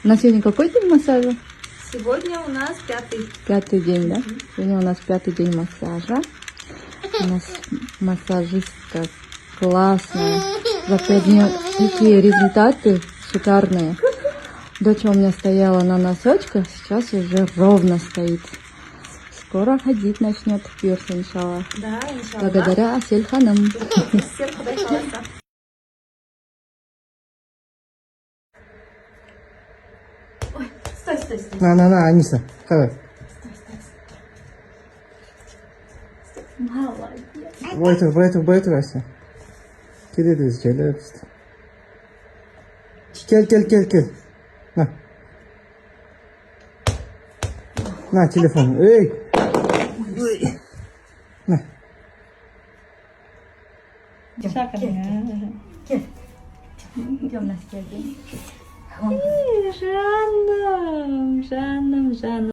На сегодня какой день массажа? Сегодня у нас пятый. Пятый день, да? Сегодня у нас пятый день массажа. У нас массажистка классная. За 5 дней такие результаты шикарные. Дочь у меня стояла на носочках, сейчас уже ровно стоит. Скоро ходить начнет в пирс, иншаллах. Да, иншаллах. Благодаря Асель ханым. Всем Худай халаса. Ой, стой. На, Аниса, давай. Молодец. Buraya otur Asya. Gel. На, телефон. Эй! На. Идем на стену. Жанна.